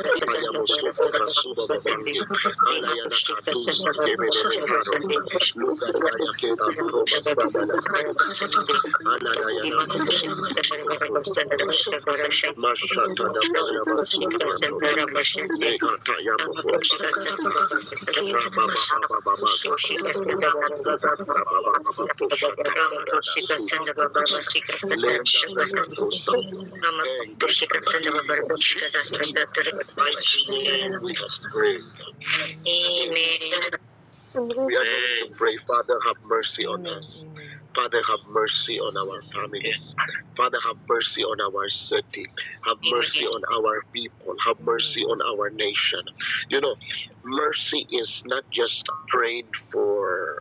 Kaya mo suko kasuba babangi. Alaya na katusa kebele karo. Lugar kaya kita roba sabala. Aladaya na Mashata da bala basuka bando. Lega kaya mo po. Raba baba baba Amen. We are going to pray, Father, have mercy on us. Father, have mercy on our families. Father, have mercy on our city. Have mercy on our people. Have mercy on our nation. You know, mercy is not just prayed for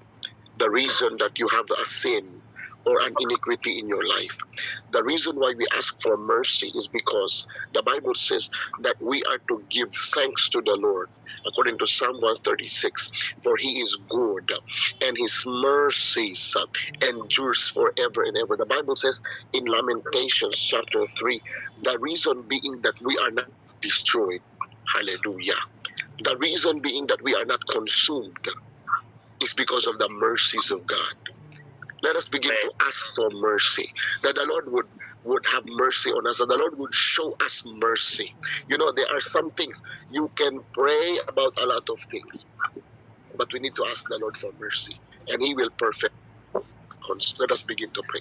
the reason that you have a sin or an iniquity in your life. The reason why we ask for mercy is because the Bible says that we are to give thanks to the Lord, according to Psalm 136, for he is good and his mercies endures forever and ever. The Bible says in Lamentations chapter 3, the reason being that we are not destroyed, hallelujah, the reason being that we are not consumed is because of the mercies of God. Let us begin to ask for mercy, that the Lord would have mercy on us, that the Lord would show us mercy. You know, there are some things you can pray about, a lot of things, but we need to ask the Lord for mercy, and he will perfect. Let us begin to pray.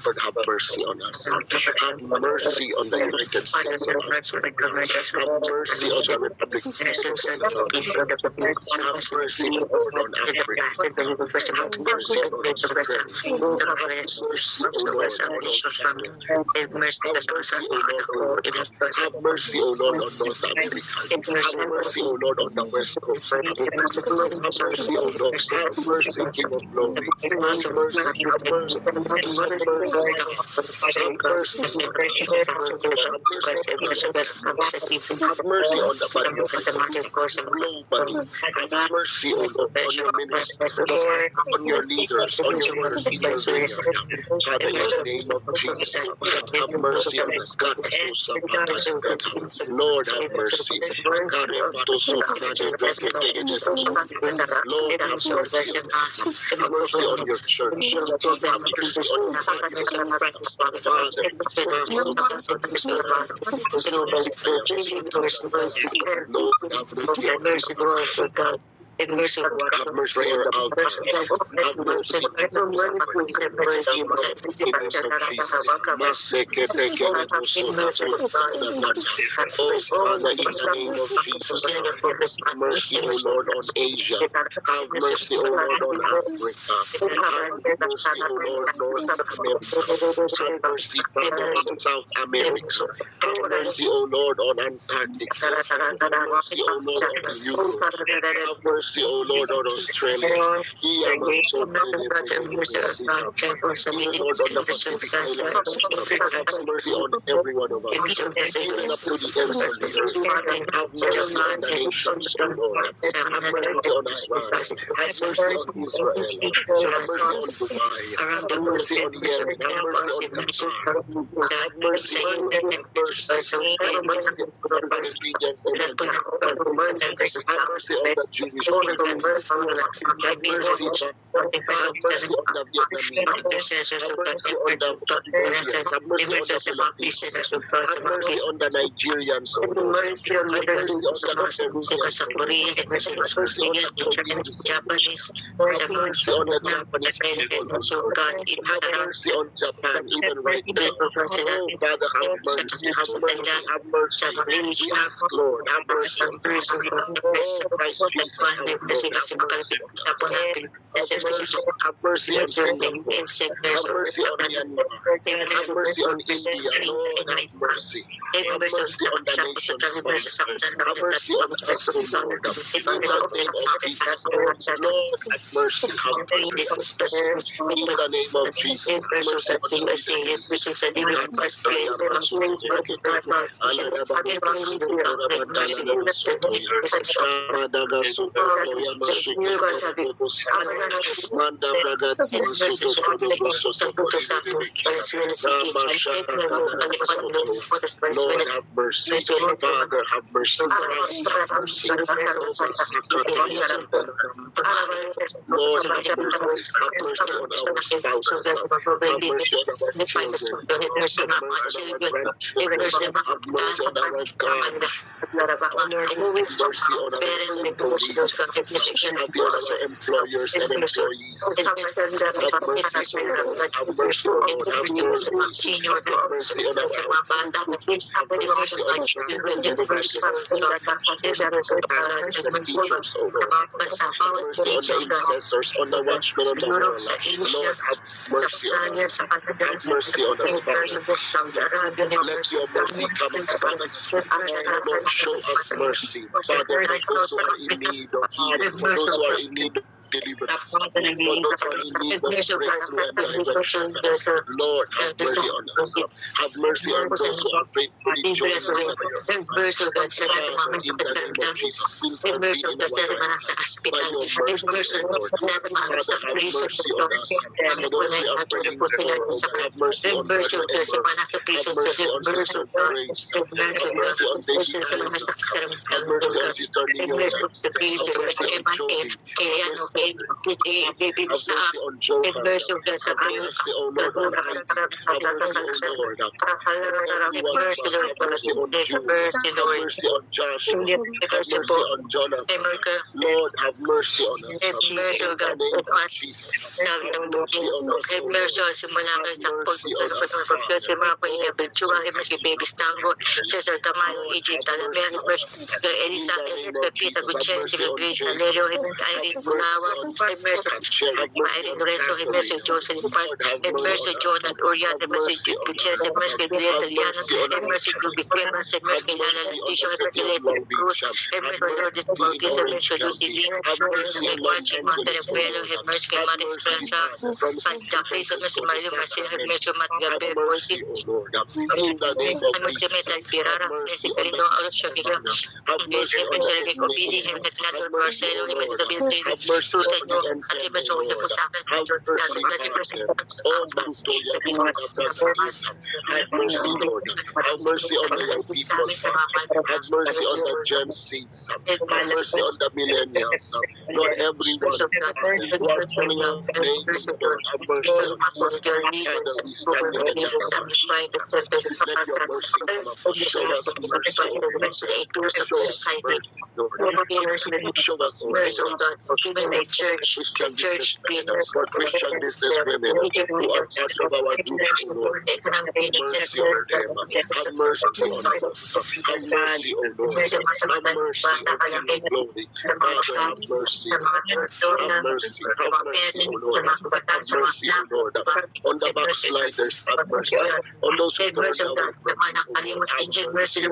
Lord, have mercy on us. Have mercy on the United States of America. Have mercy on the Republic of Have mercy, Lord, on Africa. Have mercy on Australia. Have mercy, O Lord, on Australia. Have mercy, O Lord, on Africa. Have mercy, O Lord, on North America. Have mercy, O Lord, on the West Coast. Have mercy, O Lord. Have mercy, King of Glory. Have mercy, have mercy, have mercy, have mercy on the body of Christ globally. Have mercy, O Lord, on your ministers, on your leaders, on your workers in your vineyard. Father, in the name of Jesus, have mercy on us. God, Lord, have mercy. God, Lord, have mercy. Have mercy on your church. Have mercy on your Father. Have mercy on the altar. Have mercy on Oh, Father, in the name of Jesus, have mercy, O Lord, on Asia. Have mercy, O Lord, on Africa. Have mercy, O Lord, North America. Have mercy, Father, on South America. Have mercy, O Lord, on Antarctica. Have mercy, O Lord, on Europe. Have mercy, O Lord, on Australia. Have mercy, O Lord, on the Pacific Islands. Have mercy on every one of us, even up to the ends of the earth. Have mercy on the nations, O Lord. Have mercy on Iran. Have mercy on Israel. Have mercy on Dubai. Have mercy on Yemen. Have mercy on Qatar. Have mercy, O Lord. Have mercy on the Palestinians and the Gaza. Have mercy on the Jewish people. Have mercy, have mercy on the Vietnamese. Have mercy on the Cambodians. Have mercy on the Filipinos. Have mercy on the Nigerians, O Lord. Have mercy on the Koreans. Have mercy on the Japanese. Have mercy on the Japanese people. Have mercy on Japan, even right now. Oh, Father, have mercy. Have mercy. Have mercy. We ask, Lord, have mercy on us. Oh, Christ Jesus, have mercy. Have mercy on Singapore. Have mercy on Myanmar. Have mercy on India. Lord, have mercy. Have mercy on the nations. Have mercy on us, O Lord. In the name of Jesus. Lord, have mercy. Have mercy. In the name of Jesus. Have mercy on Manda Bragat Masuto Kodoboso Lord have mercy, Father have mercy, have mercy. Lord have mercy on our spouses, have mercy on our children, have mercy on our grandchildren, have mercy on our God, mercy on our police, have on our employers and employees. Have mercy, O Lord. Have mercy, O Lord. Have mercy. Have mercy on our teachers, O Lord. Have mercy on the intercessors, on the watchmen on the wall. Lord, have mercy on us. Have mercy on us, Father. Let your mercy come upon us. Lord, show us mercy. Father, for those who are in need of healing, for those who are in need of deliverance, for those who are in need of breakthrough and direction, Lord, have mercy on us. Have mercy on those who are faithfully chosen by your Father. In the name of Jesus, will intervene in our lives by your mercy, O Lord. Father, have mercy on us. For those who are praying for, oh God, have mercy on Brother Edward. Have mercy on Sister Grace. Have mercy on David Isaac. Have mercy on Sister Leona. Have mercy on Jody. Have mercy on Johan. Have mercy, O Lord, on Heidi. Have mercy, O Lord, on everyone. Have mercy on June. Have mercy on Joshua. Have mercy on Jonathan. Lord, have mercy on us. In the name of Jesus. Have mercy on us, O Lord. Have mercy on us, mercy, O Lord. In the name of Jesus. Have mercy on us. Have mercy on the ethnic. Have mercy, O Lord. Have mercy on the infant, O Lord. Have mercy, Father. Oh, Mantoya, have mercy, Lord. Have mercy on the young people, Father. Have mercy on the Gen Zs. Have mercy on the millennials. Lord, everyone, Father, who are calling out names, Lord, have mercy on us. Father, we stand in the gap. Let your mercy come up. Show us mercy, O Lord. Show us mercy, Lord. Show us mercy, O God. Even the church for Christian businesswomen who are part of our group, O Lord. Have mercy on them. Have mercy on us. Have mercy, O Lord. Have mercy, O King of Glory. Father, have mercy. Have mercy. Have mercy, O Lord. Have mercy, O Lord. On the backsliders, have mercy. On those who turn away from you, O Lord, have mercy.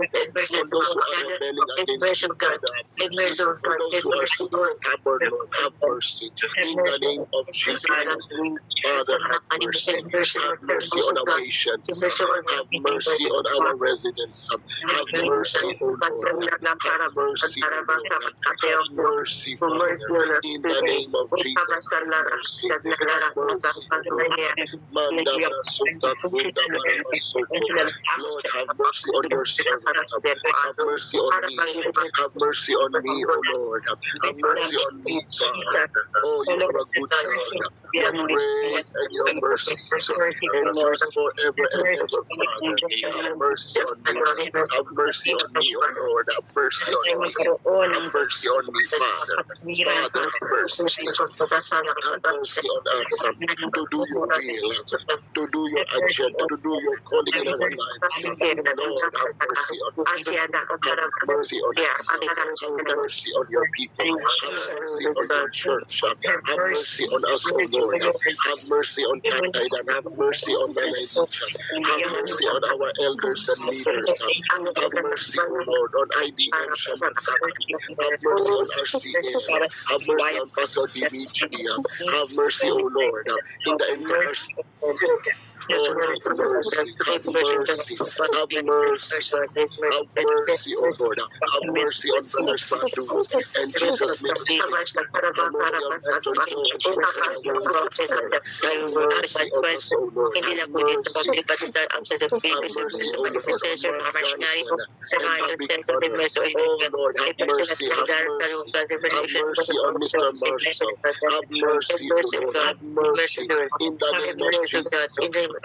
On those who are rebelling against you, Father, have mercy. On those who are stubborn, Lord, have mercy. In the name of Jesus, Father, have mercy. Have mercy on our nations. Have mercy on our residents. Have mercy, O Lord. Have mercy, O Lord. Have mercy, Father. In the name of Jesus, have mercy. Have mercy, O Lord. Manda Brasuta Kunda Barabasoko. Lord, have mercy on your servant. Have mercy on me. Have mercy on me, O Lord. Have mercy on me, Father. Oh, you are a good God. Your grace and your mercy endures forever and ever, Father. Have mercy on me. Have mercy on me, O Lord. Have mercy on me. Have mercy on me, Father. Father, have mercy. Have mercy on us to do your will, to do your agenda, to do your calling in our lives. Lord, have mercy on us. Have mercy on us. Have mercy on your people. Have mercy on your church. Have mercy on us, O Lord. Have mercy on Pastor and have mercy on Melanie. Have mercy on our elders and leaders. Have mercy, O Lord, on IDM Shaman family. Have mercy on RCA. Have mercy on Pastor Dimitri. Have mercy, O Lord, in the entire Lord, have mercy, have mercy, have mercy, have mercy, oh Lord. Have mercy on Brother Sadu and Jesus' ministry. Have mercy on Pastor Joe and have mercy on us, oh Lord. Have mercy. Have mercy, oh Lord. Mark Johnson and the big brother. Oh Lord, have mercy, have mercy. Have mercy on Mr. Marshall. Have mercy, oh Lord. Have mercy in the name of Jesus.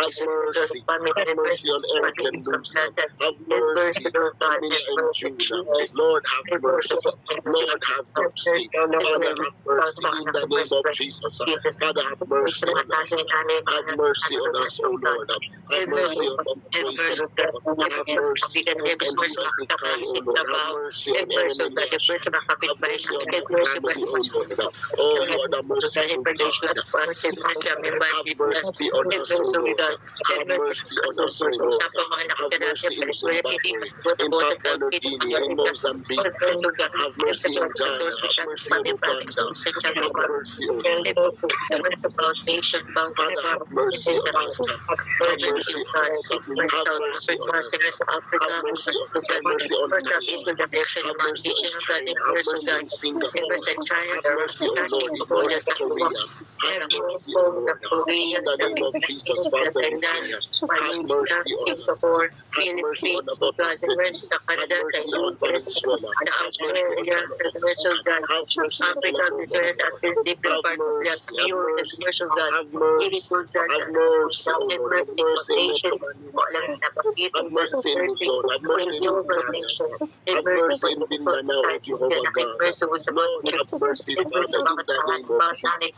Have mercy. Have mercy on Eric and Lucy. Have mercy on Mina and Juna. Lord, have mercy. Lord, have mercy. Father, have mercy in the name of Jesus. Father, have mercy on us. Have mercy on us, oh Lord. Have mercy on the praise. Have mercy on Mikael, oh Lord. Have mercy on Aaron and Yash. Have mercy on the family, oh Lord. Oh, you are the merciful God. Have mercy on us, oh Lord. Have mercy on us, oh Lord. Have mercy in Zimbabwe, in Papua New Guinea, in Mozambique. Have mercy in Ghana. Have mercy in Uganda. Have mercy, oh Lord. Father, have mercy on us. Have mercy on us. Have mercy on us. Have mercy on us. Have mercy on Taiwan. Have mercy on China. Have mercy on Singapore. Have mercy, O Lord, in North Korea. Have mercy, O Lord. In the name of Jesus, Father, we pray. Have mercy on us. Have mercy on the Baptist City. Have mercy on Venezuela. Have mercy on Canada. Have mercy on Colombia. Have mercy. Have mercy. Have mercy, O Lord. Have mercy in Metro Manila. Have mercy in Luzon. Have mercy in Visayas. Have mercy in Mindanao, Jehovah God. Lord, have mercy, Father, in the name of Jesus.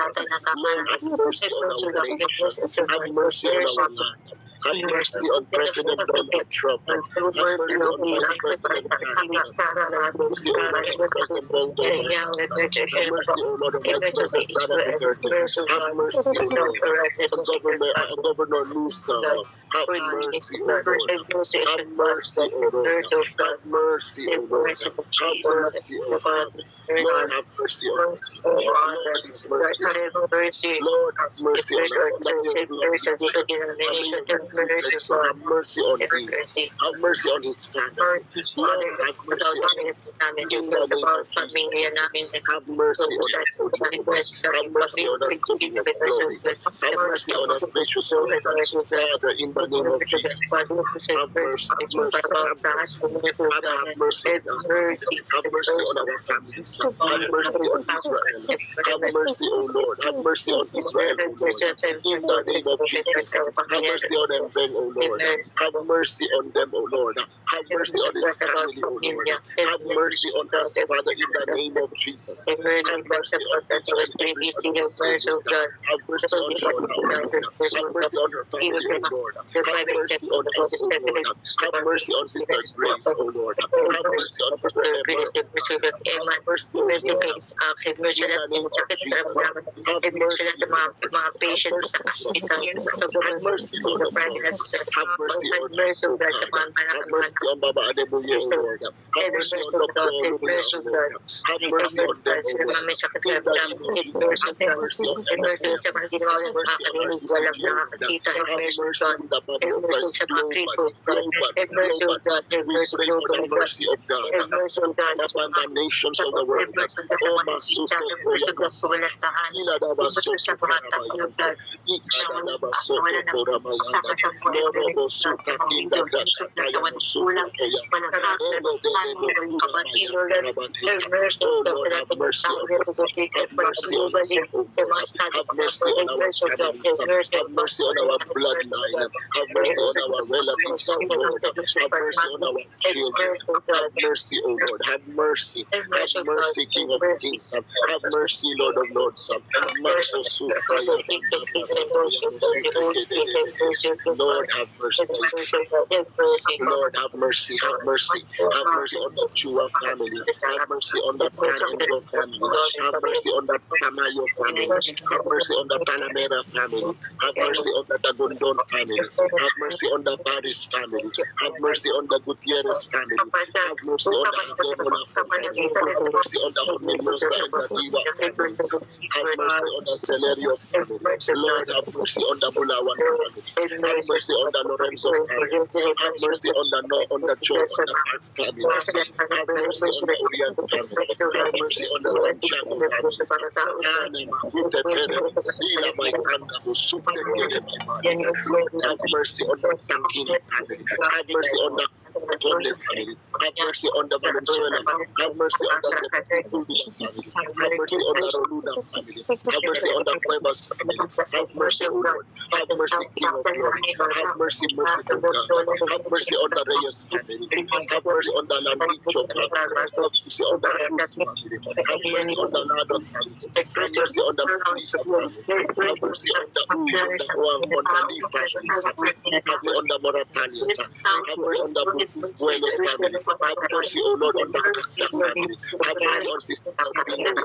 Lord, have mercy on our nation. Have mercy on our land. Have mercy on President Donald Trump. Have mercy on Vice President Pence. Have mercy, O Lord, on President Biden. Have mercy, O Lord, on Vice President Sarah Duterte. Have mercy, O Lord, on Governor Newsom. Have mercy, O Lord. Have mercy, O Lord. Have mercy, O Lord. Have mercy, O Father. Lord, have mercy on us. Lord, have mercy. Lord, have mercy on us. Have mercy on him. Have mercy on his family. Lord, have mercy on us. In the name of Jesus. Have mercy on us, O Jehovah. Have mercy on us, O King of glory. Have mercy on us, gracious Lord. Father, in the name of Jesus. Have mercy, have mercy, have mercy. Father, have mercy on us. Have mercy on our families. Have mercy on Israel. Have mercy, O Lord. Have mercy on Israel, O Lord. In the name of Jesus. Have mercy on them, O Lord. Have mercy on them, O Lord. Have mercy on his family, O Lord. Have mercy on us, Father, in the name of Jesus. Have mercy on us, have mercy on Shona, O Lord. Have mercy on her family, O Lord. Have mercy on us, O Lord. Have mercy on Sister Grace, O Lord. Have mercy on Sister Emma. Have mercy, O Lord. In the name of Jesus. Have mercy. Have mercy, Lord of Lords. Have mercy on us, O God. Have mercy on Baba Adebuye, O Lord. Have mercy on Dr. Olumina, O Lord. Have mercy on them, O Lord. In the name of Jesus. Have mercy on them, O Lord. Have mercy on our CCD, O Lord. Have mercy on the body of Christ globally. We pray for the mercy of God upon the nations of the world. Oh, Masuko Koyamasa. Ila Daba Soto Koramayanda. Ika Daba Soto Koramayanda. Loro Bosuka Kinda Data Kaya Musuko Koya. Elo Debo Koramayanda Rabante. Oh Lord, have mercy on us. Have mercy on us, oh Lord. Have mercy on our families. Have mercy on our bloodline. Have mercy on our relatives, oh Lord. Have mercy on our children. Have mercy, oh Lord. Have mercy. Have mercy, King of Kings. Have mercy, Lord of Lords. Lord, have mercy. Lord, have mercy. Have mercy. Have mercy on the Chua family. Have mercy on the Tanendo family. Have mercy on the Tamayo family. Have mercy on the Panamera family. Have mercy on the Dagundon family. Have mercy on the Paris family. Have mercy on the Gutierrez family. Have mercy on the Angola family. Have mercy on the Homerosa and the Diwa family. Have mercy on the Celerio family. Lord, have mercy on the Bulawan family. Have mercy on the Lorenzo family. Have mercy on the Joe, on the Park family. Have mercy on the Orient family. Have mercy on the Santiago family. Sila may anda mo subtekere my body. Lord, have mercy on the Tangini family. Have mercy on the Conde family. Have mercy on the Valenzuela. Have mercy on the Sepulveda family. Have mercy on the Roluna family. Have mercy on the Cuevas family. Have mercy, O Lord. Have mercy, King of Glory. Have mercy, merciful God. Have mercy on the Reyes family. Have mercy on the Landicho family. Have mercy on the Cruz family. Have mercy on the Ladon family. Have mercy on the Pisa family. Have mercy on the Juan, on the Lee family. Have mercy on the Moratanians. Have mercy on the Buenos family. Have mercy, O Lord, on the Kakta family. Have mercy on Sister Albina.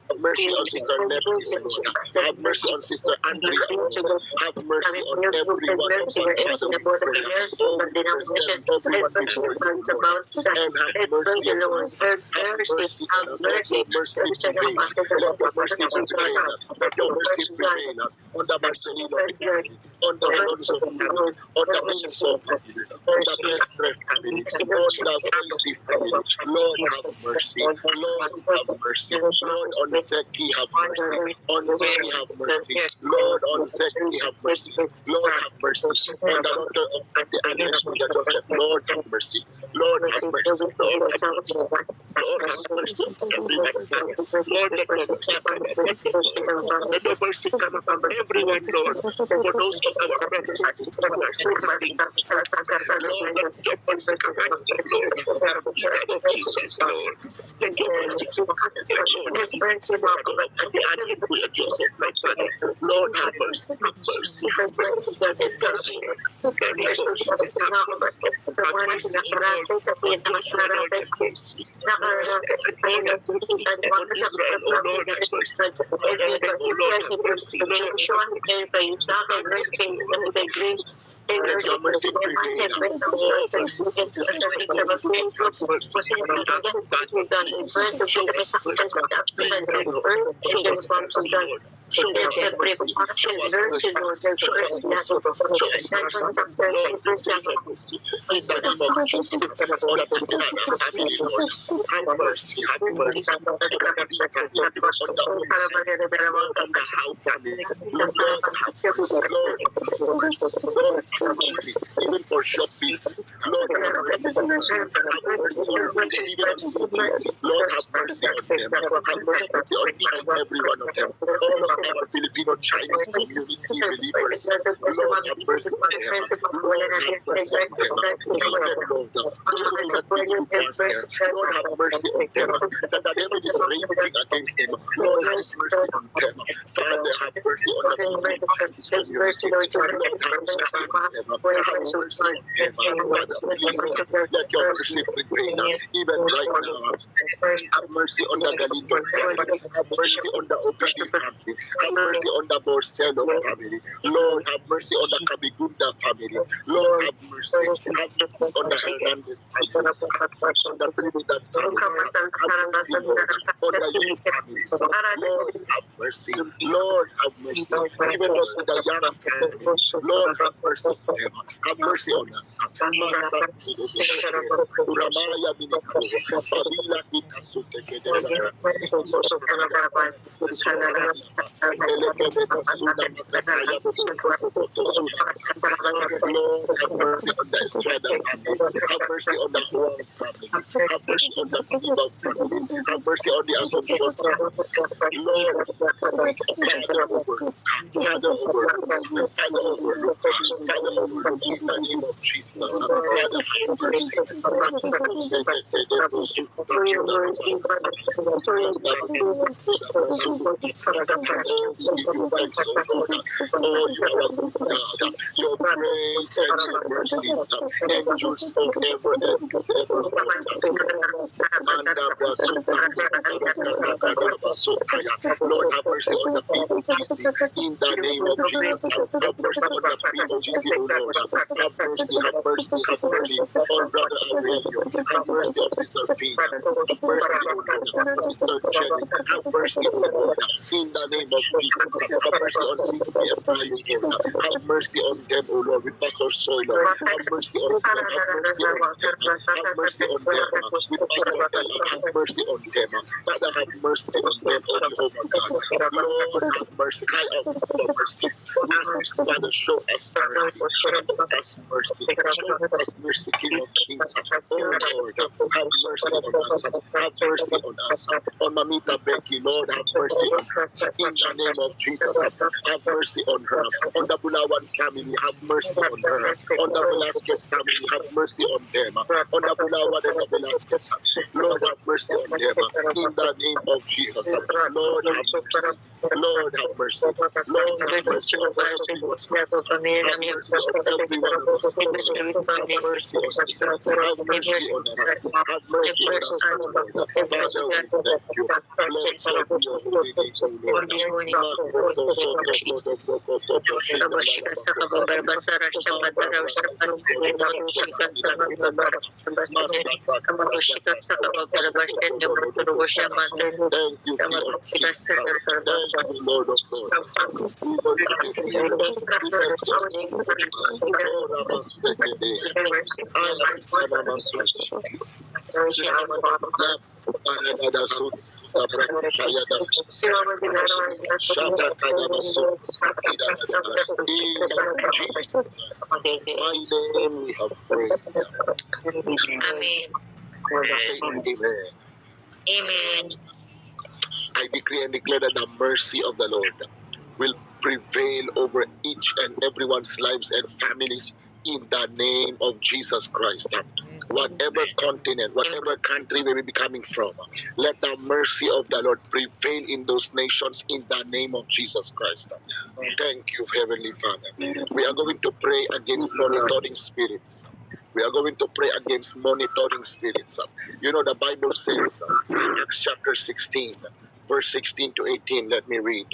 Have mercy on Sister Neptis, Lord. Have mercy on Sister Andrea, Lord. Have mercy on everyone of us as a prayer. Oh, we present everyone before you, Lord. And have mercy on us. Have mercy on us. Let your mercy prevail. Let your mercy prevail. Let your mercy prevail on the Marcelino family, on the Alonso family, on the Benso family, on the Mestre family, on the Boise family. Lord, have mercy. Lord, have mercy. Lord, on Zeki, have mercy. On Zeki, have mercy. Lord, on Zeki, have mercy. Lord, have mercy. On the daughter of Auntie Agnes, Joseph, Lord, have mercy. Lord, have mercy. Lord, have mercy. Lord, have mercy on everyone. Lord, let your mercy come upon us. Let your mercy come upon everyone, Lord. For those of our brothers and sisters who are suffering, Lord, let your mercy come upon them, Lord. In the name of Jesus, Lord. Let your mercy come upon them, Lord. At the end of we are Joseph, my Father. Lord, have mercy, have mercy, have mercy, have mercy. In the name of Jesus, have mercy. Have mercy, O Lord. On Joshua, Lord, have mercy. Lord, have mercy. On Israel, O Lord, have mercy. On Aaron, O Lord, have mercy. Lord, have mercy. Let your mercy prevail. Oh, mercy. Have mercy. We ask God, please show us mercy. Please, Lord, show us mercy, Lord. Show us mercy. Show us mercy. Show us mercy. Show us mercy. Lord, please show us mercy. In the name of Jesus. On the Tatiana family, Lord. Have mercy. Have mercy. On the Lee family. On the Omi family. Lord, on the Howe family. Lord, have mercy. Lord, have mercy. Lord, have mercy. Even for shopping. Lord, have mercy. Have mercy on even on CBC. Lord, have mercy on them. Have mercy on each and every one of them. All of our Filipino Chinese community believers. Lord, have mercy on them. Lord, have mercy on them. Even Lord, those who do not believe warfare. Lord, have mercy on them. That the devil is raging against them. Lord, have mercy on them. Father, have mercy on the Chinese community. Lord, have mercy on them. Have mercy on them. Father, please, let your mercy prevail. Even right now, have mercy on the Galindo family. Have mercy on the Obidi family. Have mercy on the Borsello family. Lord, have mercy on the Kabigunda family. Lord, have mercy. Have mercy on the Hernandez family. Have mercy on the Trinidad family. Have mercy, Lord, on the Yu family. Lord, have mercy. Lord, have mercy. Even on the Yara family. Lord, have mercy on them. Have mercy on us. Uramaya Minikaru, Babila Ikasuke Kedera, Lord, have mercy on the Estrada family. Have mercy on the Juan family. Have mercy on the Piba family. Have mercy on the Assumption family. Lord, Father overlook. Father overlook. Father overlook. Father overlook. In the name of Jesus. Father, have Oh, you are a good God. Your grace and your mercies endures forever and ever. And Lord, have mercy on the POGC in the name of Jesus. Have mercy on the POGC, O Lord. Have mercy, have mercy, have mercy on Brother Aurelio. Have mercy on Sister Pina. Have mercy, O Lord. Sister Jenny. Have mercy, O Lord. In the name of Jesus. Have mercy on CCF Prime, Lord. Have mercy on them, O Lord, with Pastor Soiler. Have mercy on them. Have mercy on them. Have mercy on them. With Pastor Ella. Have mercy on them. Father, have mercy on them, O Jehovah God. Lord, have mercy. Cry out for mercy. Ask Father, show us mercy. Show us mercy. Show us mercy, King of Kings. Oh Lord, have mercy on us. Have mercy on us. On Mamita Becky, Lord, have mercy on her. In the name of Jesus, have mercy on her. On the Bulawan family, have mercy on her. On the Velasquez family, have mercy on them. On the Bulawan and the Velasquez, Lord, have mercy on them. In the name of Jesus, Lord, have mercy. Lord, have mercy. Lord, have mercy on us. Have mercy on every one of us. Have mercy on us. Have mercy on us. Have mercy on us, Lord. Father, we thank you. Blessed be your holy name, O Lord. Makoto soto koto boko toto shida Thank you, King of Kings. Thank you, Lord of Lords. My name we have prayed. Amen. Amen. Amen. I decree and declare that the mercy of the Lord will prevail over each and everyone's lives and families in the name of Jesus Christ. Whatever continent, whatever country we may be coming from, let the mercy of the Lord prevail in those nations in the name of Jesus Christ. Thank you, Heavenly Father. We are going to pray against monitoring spirits. We are going to pray against monitoring spirits. You know, the Bible says, Acts chapter 16, verse 16 to 18. Let me read.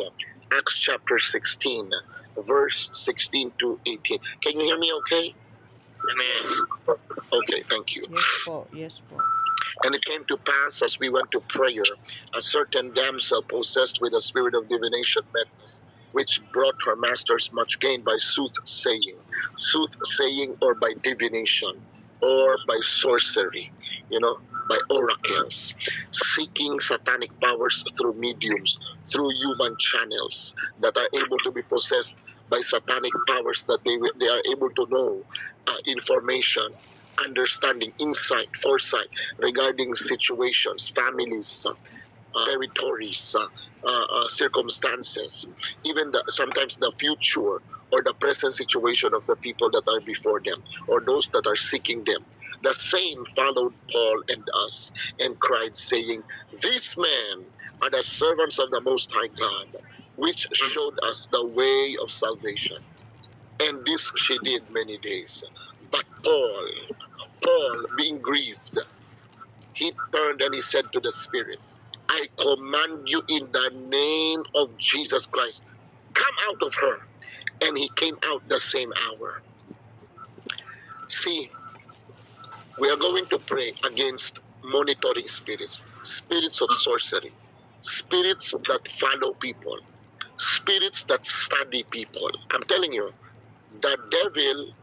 Acts chapter 16, verse 16 to 18. Can you hear me okay? Amen. Okay, thank you. Yes po, yes po. And it came to pass as we went to prayer, a certain damsel possessed with a spirit of divination met us, which brought her masters much gain by soothsaying or by divination, or by sorcery, by oracles, seeking satanic powers through mediums, through human channels that are able to be possessed by satanic powers, that they are able to know information, understanding, insight, foresight regarding situations, families, territories, circumstances, even sometimes the future or the present situation of the people that are before them or those that are seeking them. The same followed Paul and us and cried, saying, "These men are the servants of the Most High God, which showed us the way of salvation." And this she did many days. But Paul, being grieved, he turned and he said to the Spirit, "I command you in the name of Jesus Christ, come out of her." And he came out the same hour. See, we are going to pray against monitoring spirits, spirits of sorcery, spirits that follow people, spirits that study people. I'm telling you, the devil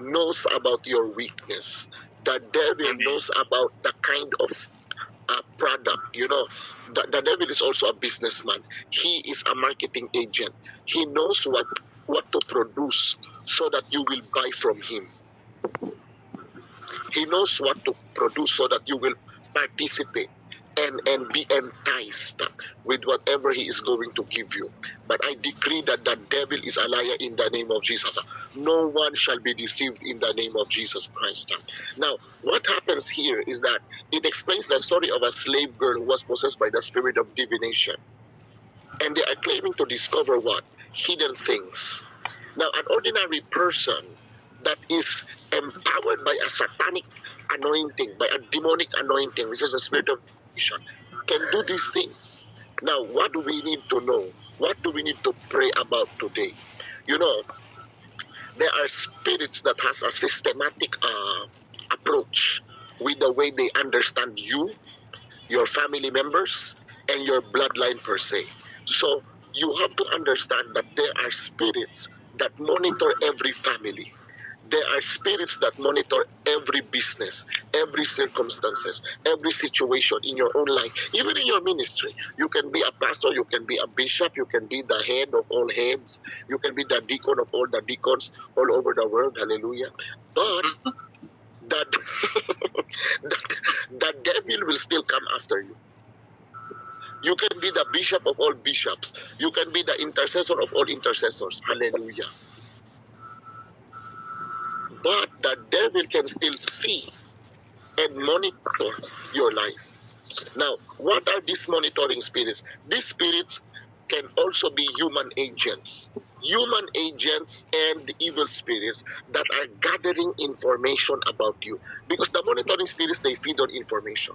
knows about your weakness. The devil knows about the kind of product. The devil is also a businessman. He is a marketing agent. He knows what to produce so that you will buy from him. He knows what to produce so that you will participate and be enticed with whatever he is going to give you. But I decree that the devil is a liar in the name of Jesus. No one shall be deceived in the name of Jesus Christ. Now, what happens here is that it explains the story of a slave girl who was possessed by the spirit of divination. And they are claiming to discover what? Hidden things. Now, an ordinary person that is empowered by a satanic anointing, by a demonic anointing, which is a spirit of divination, can do these things. Now, what do we need to know? What do we need to pray about today? You know, there are spirits that has a systematic approach with the way they understand you, your family members, and your bloodline per se. So you have to understand that there are spirits that monitor every family. There are spirits that monitor every business, every circumstances, every situation in your own life, even in your ministry. You can be a pastor, you can be a bishop, you can be the head of all heads, you can be the deacon of all the deacons all over the world. Hallelujah. But that, that devil will still come after you. You can be the bishop of all bishops. You can be the intercessor of all intercessors. Hallelujah. But the devil can still see and monitor your life. Now, what are these monitoring spirits? These spirits can also be human agents. Human agents and evil spirits that are gathering information about you. Because the monitoring spirits, they feed on information.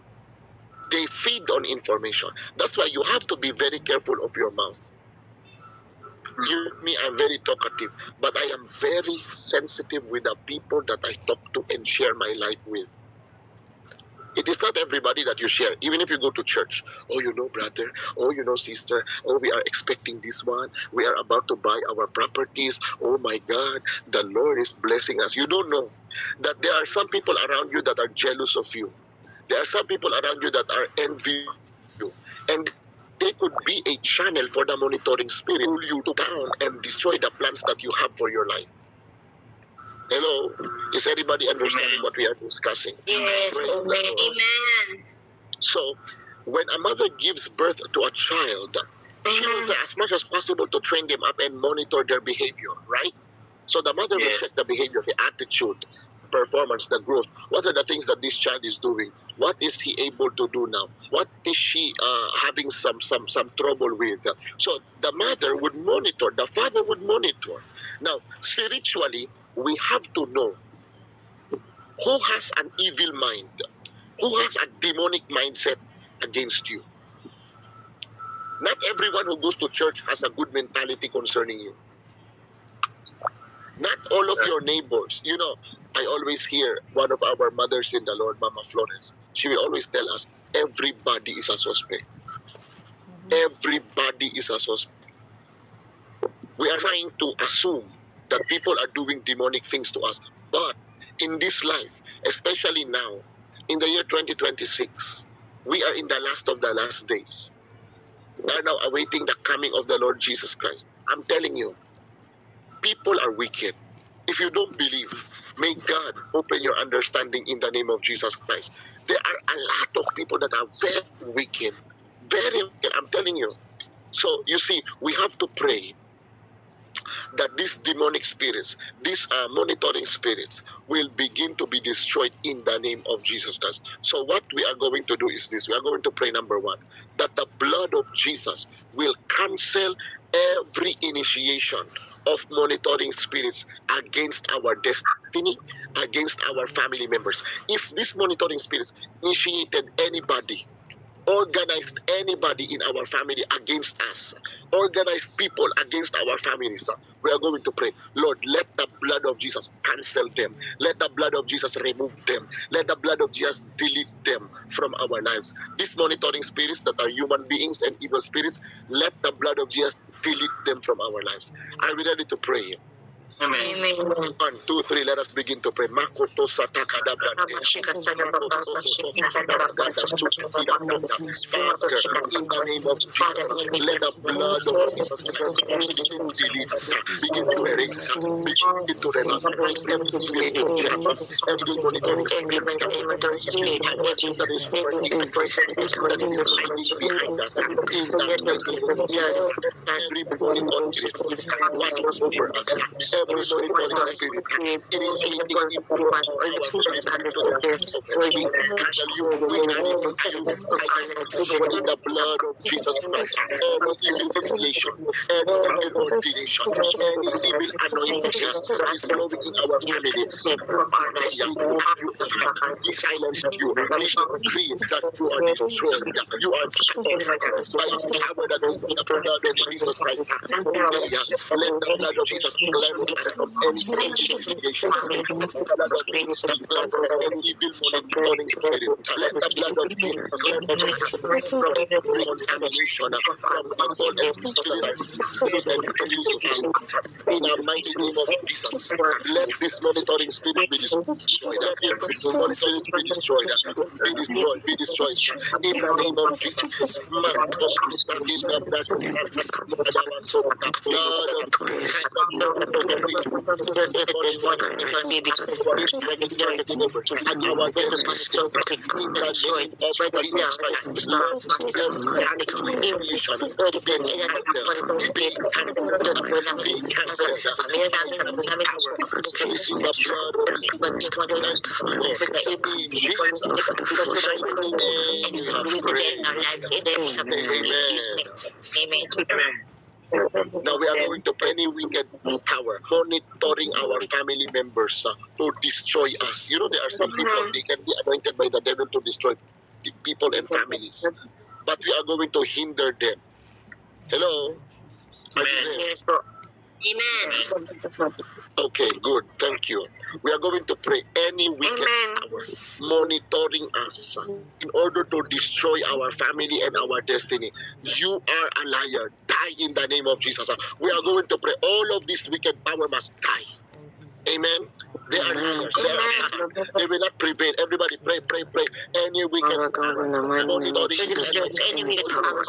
They feed on information. That's why you have to be very careful of your mouth. Me, I'm very talkative, but I am very sensitive with the people that I talk to and share my life with. It is not everybody that you share, even if you go to church. Oh, you know, brother. Oh, you know, sister. Oh, we are expecting this one. We are about to buy our properties. Oh, my God. The Lord is blessing us. You don't know that there are some people around you that are jealous of you. There are some people around you that are envious of you. And they could be a channel for the monitoring spirit, pull you down and destroy the plans that you have for your life. Hello? Is anybody understanding what we are discussing? Yes, Praise the amen. Lord. Amen. So, when a mother gives birth to a child, she will try as much as possible to train them up and monitor their behavior, right? So the mother will check the behavior, the attitude, performance, the growth. What are the things that this child is doing? What is he able to do now? What is she having some trouble with? So the mother would monitor, the father would monitor. Now, spiritually, we have to know who has an evil mind, who has a demonic mindset against you. Not everyone who goes to church has a good mentality concerning you. Not all of your neighbors. You know, I always hear one of our mothers in the Lord, Mama Florence. She will always tell us, everybody is a suspect. Everybody is a suspect. We are trying to assume that people are doing demonic things to us. But in this life, especially now, in the year 2026, we are in the last of the last days. We are now awaiting the coming of the Lord Jesus Christ. I'm telling you, people are wicked. If you don't believe, may God open your understanding in the name of Jesus Christ. There are a lot of people that are very wicked. Very wicked, I'm telling you. So, you see, we have to pray that these demonic spirits, these monitoring spirits, will begin to be destroyed in the name of Jesus Christ. So what we are going to do is this. We are going to pray, number one, that the blood of Jesus will cancel every initiation of monitoring spirits against our destiny, against our family members. If these monitoring spirits initiated anybody, organized anybody in our family against us, organized people against our families, we are going to pray, Lord, let the blood of Jesus cancel them. Let the blood of Jesus remove them. Let the blood of Jesus delete them from our lives. These monitoring spirits that are human beings and evil spirits, let the blood of Jesus delete them from our lives. Are we ready to pray? Amen. 1, 2, 3, let us begin to pray. Makoto sataka da brante. Father, in the name of Jesus, let the blood of Jesus Christ begin to delete, begin to erase, begin to remove every evil agent, every monitoring spirit, every power that is working against us, that is hiding behind us. In the mighty name of Jesus, every monitoring spirit watching over us, every monitoring spirit, initiating influence on our family to the things of enemy. We in the blood of Jesus Christ. Any evil affiliation, any evil ordination, any evil anointing is flowing in our family. We silence you. We decree that you are destroyed. You are destroyed by the power that is in the blood of Jesus Christ. Let the blood of Jesus cleanse us from any affiliation. Let the blood of Jesus cleanse any evil monitoring spirit. Let the blood of Jesus cleanse us from every contamination, from evil and spirit and illusion. In the mighty name of Jesus, let this monitoring spirit be destroyed. Monitoring spirit be destroyed. Be destroyed. Be destroyed. In the name of Jesus. Marcos, in the blood of Jesus. Blood of Amen. Now we are going to any wicked power monitoring our family members to destroy us. You know, there are some people, they can be anointed by the devil to destroy the people and families. But we are going to hinder them. Hello? Are you there? Amen. Okay, good. Thank you. We are going to pray any wicked power monitoring us in order to destroy our family and our destiny. You are a liar. Die in the name of Jesus. We are going to pray. All of this wicked power must die. Amen. They are liars. They will not prevail. Everybody pray, pray, pray. Any wicked power monitoring any wicked power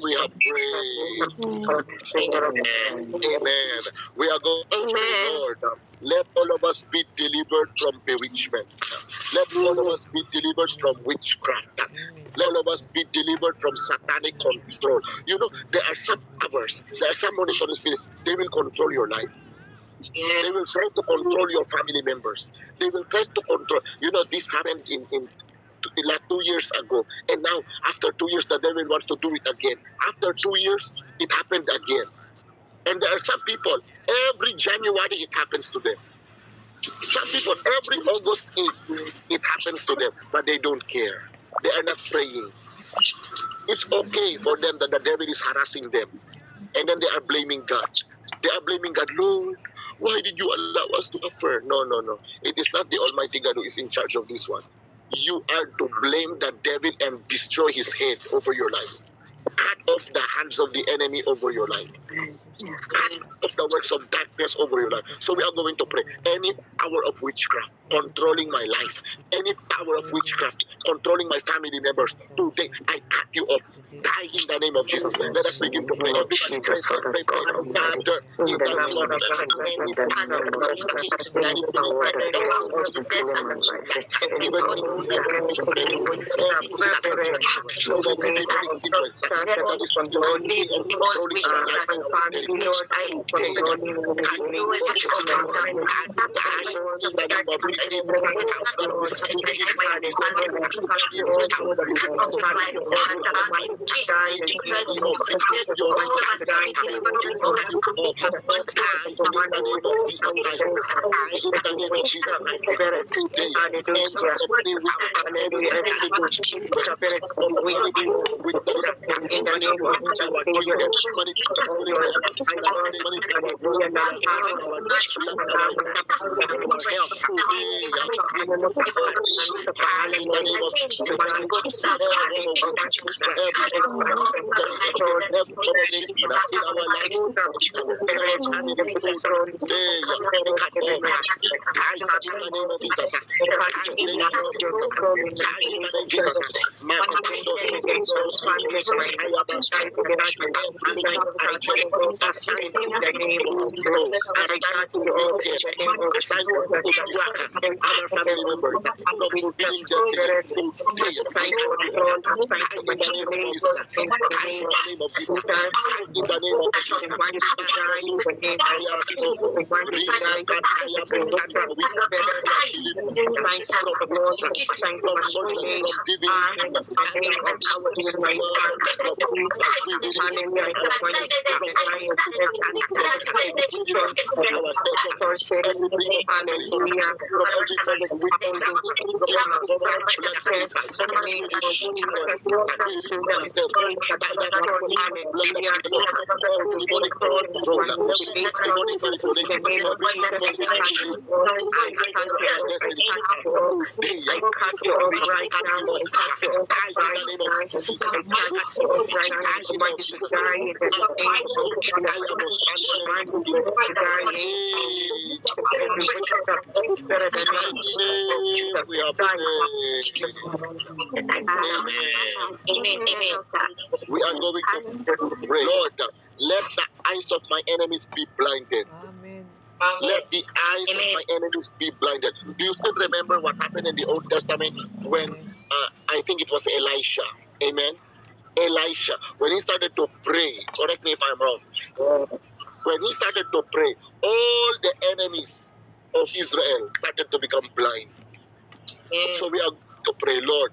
we have prayed. Amen. We are going to pray, Lord. Let all of us be delivered from bewitchment. Let all of us be delivered from witchcraft. Let all of us be delivered from satanic control. You know, there are some powers, there are some monitoring spirits, they will control your life. They will try to control your family members. They will try to control. You know, this happened in like 2 years ago. And now, after 2 years, the devil wants to do it again. After 2 years, it happened again. And there are some people, every January, it happens to them. Some people, every August 8th, it happens to them, but they don't care. They are not praying. It's okay for them that the devil is harassing them. And then they are blaming God. They are blaming God, Lord, why did you allow us to suffer? No, no, no. It is not the Almighty God who is in charge of this one. You are to blame the devil and destroy his head over your life. cut off the hands of the enemy over your life. Cut off the works of darkness over your life. So we are going to pray. Any power of witchcraft controlling my life, any power of witchcraft controlling my family members, today I cut you off. Die in the name of Jesus. Let us begin to pray. Everybody pray, pray, pray. Father, in the name of Jesus, any power of witchcraft manipulating the power of the even in so that demonic influence that is controlling our life and family, Lord, I pray. Our family members from fulfilling destiny. We are we are going to pray. Lord, let the eyes of my enemies be blinded. Amen. Let the eyes of my enemies be blinded. Do you still remember what happened in the Old Testament when I think it was Elisha? Amen. Elisha, when he started to pray, correct me if I'm wrong. When he started to pray, all the enemies of Israel started to become blind. So we are to pray, Lord,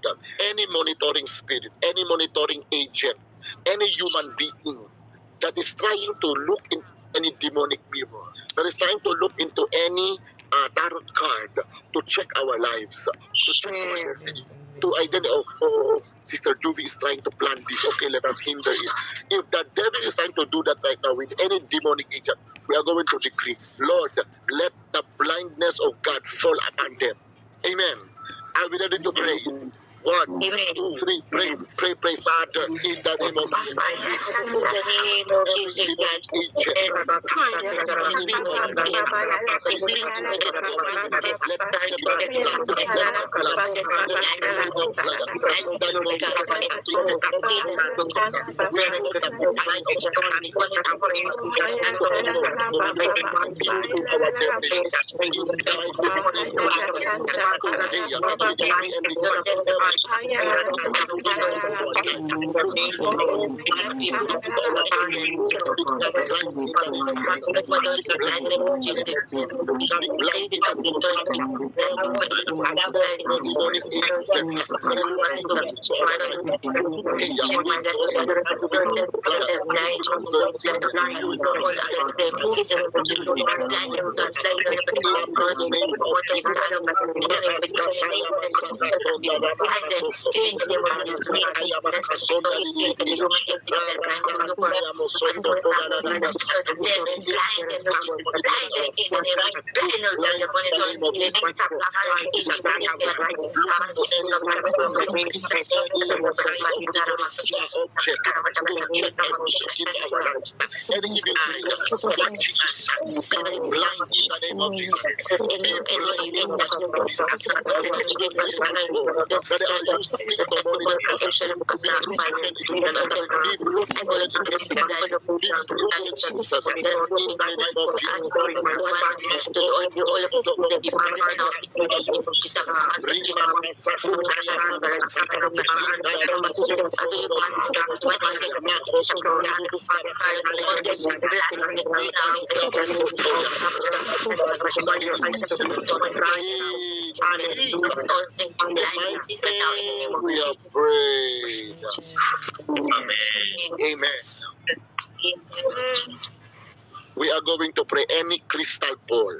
any monitoring spirit, any monitoring agent, any human being that is trying to look in any demonic mirror, that is trying to look into any tarot card to check our lives, to check our destiny, to identify, Sister Juvie is trying to plan this, okay, let us hinder it. If the devil is trying to do that right now with any demonic agent, we are going to decree, Lord, let the blindness of God fall upon them. Amen. Are we ready to pray? 1, 2, 3, pray, pray, pray, Father, in the name of Any evil eye watching us, be blind in the name of Jesus. Be blind in the name of Jesus. That they are using to monitor us. Be broken in Jesus. Be broken in Jesus. Be broken in Jesus. In the name of we are prayed. Amen. We are going to pray any crystal ball,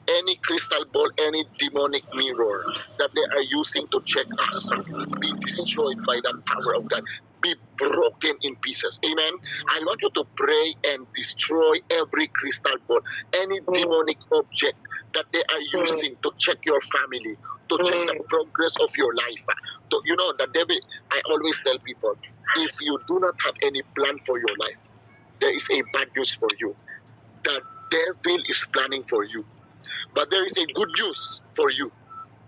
any demonic mirror that they are using to check us, be destroyed by the power of God, be broken in pieces. Amen. I want you to pray and destroy every crystal ball, any demonic object that they are using to check your family, to check the progress of your life. You know, the devil, I always tell people, if you do not have any plan for your life, there is a bad news for you. The devil is planning for you. But there is a good news for you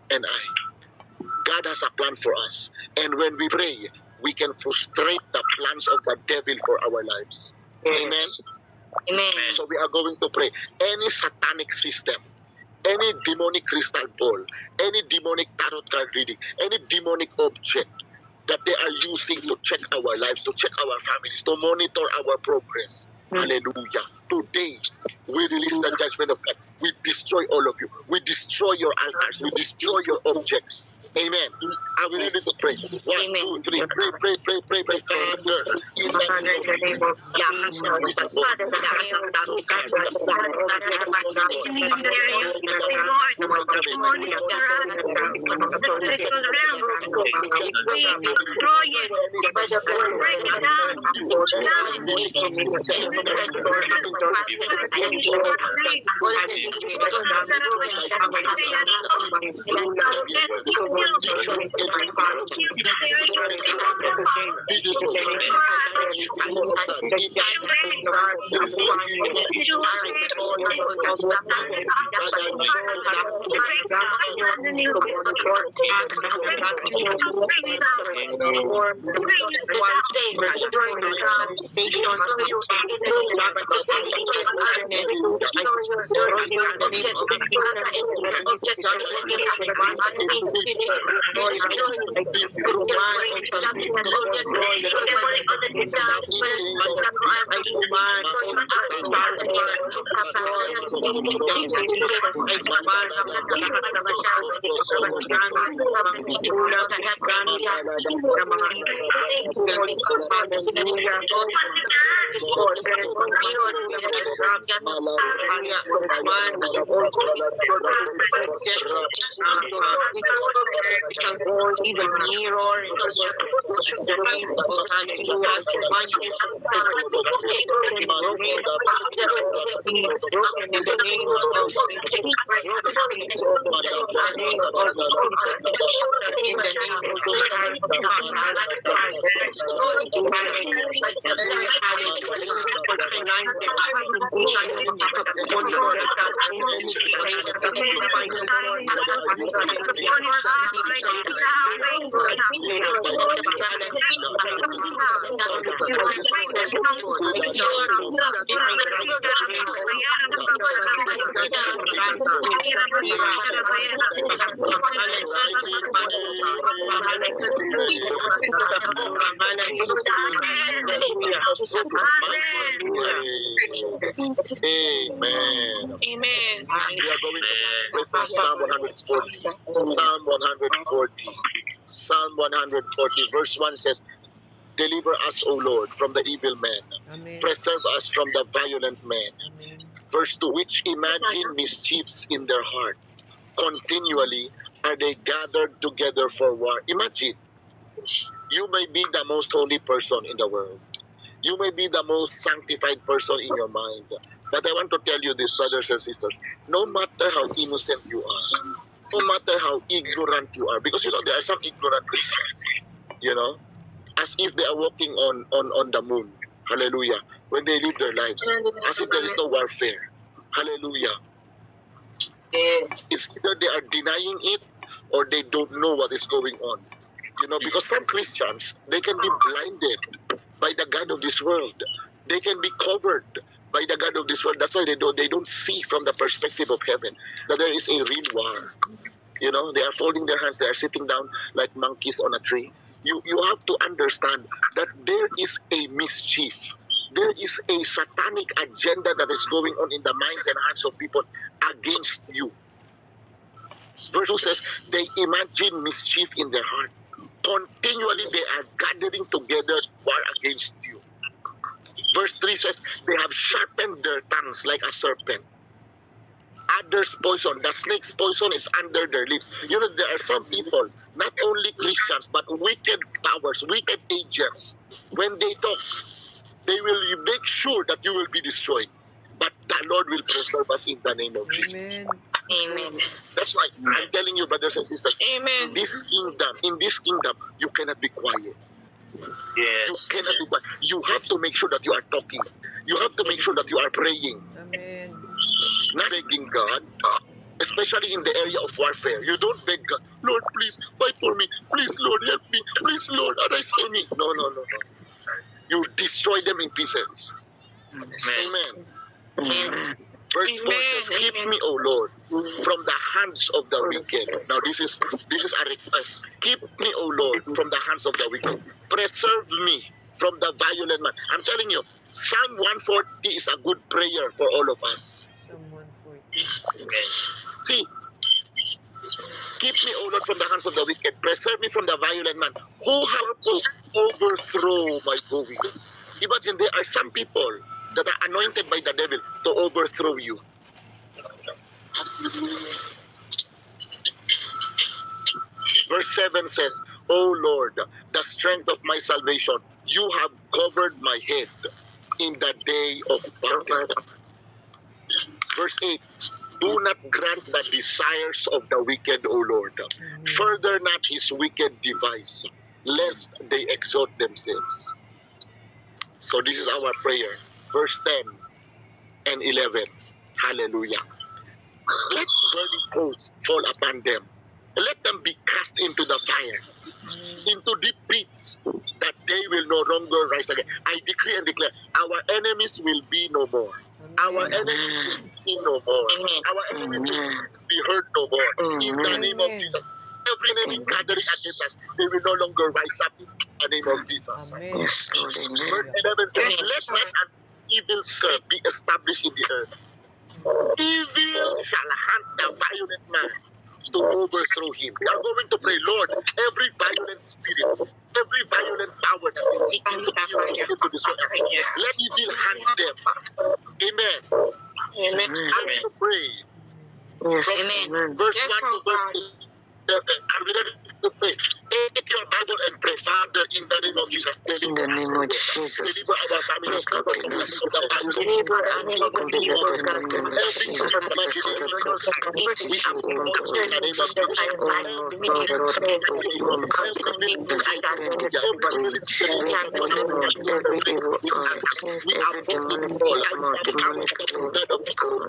and I. God has a plan for us. And when we pray, we can frustrate the plans of the devil for our lives. Amen? Amen. So we are going to pray. Any satanic system, any demonic crystal ball, any demonic tarot card reading, any demonic object that they are using to check our lives, to check our families, to monitor our progress. Hallelujah. Today, we release the judgment of God. We destroy all of you. We destroy your altars. We destroy your objects. Amen. Are we ready to pray? 1, 2, 3. Pray, pray, pray, pray, pray. Father, in the name of Jesus. Amen. Amen. We are going to pray from Psalm 140. Psalm 140. Psalm 140, verse 1 says, Deliver us, O Lord, from the evil man. Amen. Preserve us from the violent man. Amen. Verse 2, which imagine mischiefs in their heart. Continually are they gathered together for war. Imagine, you may be the most holy person in the world. You may be the most sanctified person in your mind. But I want to tell you this, brothers and sisters, no matter how innocent you are, no matter how ignorant you are, because there are some ignorant Christians, as if they are walking on the moon. Hallelujah. When they live their lives, as if there is no warfare. Hallelujah. It's either they are denying it or they don't know what is going on. Because some Christians, they can be blinded by the God of this world. They can be covered by the God of this world. That's why they don't see from the perspective of heaven that there is a real war. They are folding their hands, they are sitting down like monkeys on a tree. You have to understand that there is a mischief. There is a satanic agenda that is going on in the minds and hearts of people against you. Verse 2 says, they imagine mischief in their heart. Continually they are gathering together war against you. Verse 3 says, they have sharpened their tongues like a serpent. Others' poison, the snake's poison is under their lips. There are some people, not only Christians, but wicked powers, wicked agents. When they talk, they will make sure that you will be destroyed. But the Lord will preserve us in the name of Jesus. Amen. That's why I'm telling you, brothers and sisters, Amen. in this kingdom, you cannot be quiet. Yes. You cannot be quiet. You have to make sure that you are talking. You have to make sure that you are praying. Amen. Not begging God, especially in the area of warfare. You don't beg God, Lord, please fight for me. Please, Lord, help me. Please, Lord, arise for me. No. You destroy them in pieces. Amen. Amen. Verse 4 says, keep me, O Lord, from the hands of the wicked. Now this is a request. Keep me, O Lord, from the hands of the wicked. Preserve me from the violent man. I'm telling you, Psalm 140 is a good prayer for all of us. Someone for See, keep me, O Lord, from the hands of the wicked. Preserve me from the violent man who have to overthrow my goings. Imagine there are some people that are anointed by the devil to overthrow you. Verse 7 says, O Lord, the strength of my salvation, you have covered my head in the day of battle. Verse 8, do not grant the desires of the wicked, O Lord. Further not his wicked device, lest they exalt themselves. So this is our prayer. Verse 10 and 11. Hallelujah. Let burning coals fall upon them. Let them be cast into the fire, into deep pits, that they will no longer rise again. I decree and declare, our enemies will be no more. Our enemies will be seen no more. Our enemies will be heard no more. In the name of Jesus. Every enemy gathering against us, they will no longer rise up in the name of Jesus. Amen. Yes, Lord. Verse Amen. 11 says, let not an evil spirit be established in the earth. Evil shall hunt the violent man to overthrow him. We are going to pray, Lord, every violent spirit, every violent power that is seeking to kill us, to destroy us, let evil hunt them. Amen. Amen. I'm going to pray. Yes, Amen. amen. Verse Yes, 1 to verse 8. Are we ready to pray? Take your Bible and pray, Father, in the name of Jesus. In the name of Jesus. Deliver our family from the hands of the violent. Deliver us from Deliver the evil in the name of Every Jesus. imagination we have promoted in the name of Jesus. Every evil We have demonic all demonic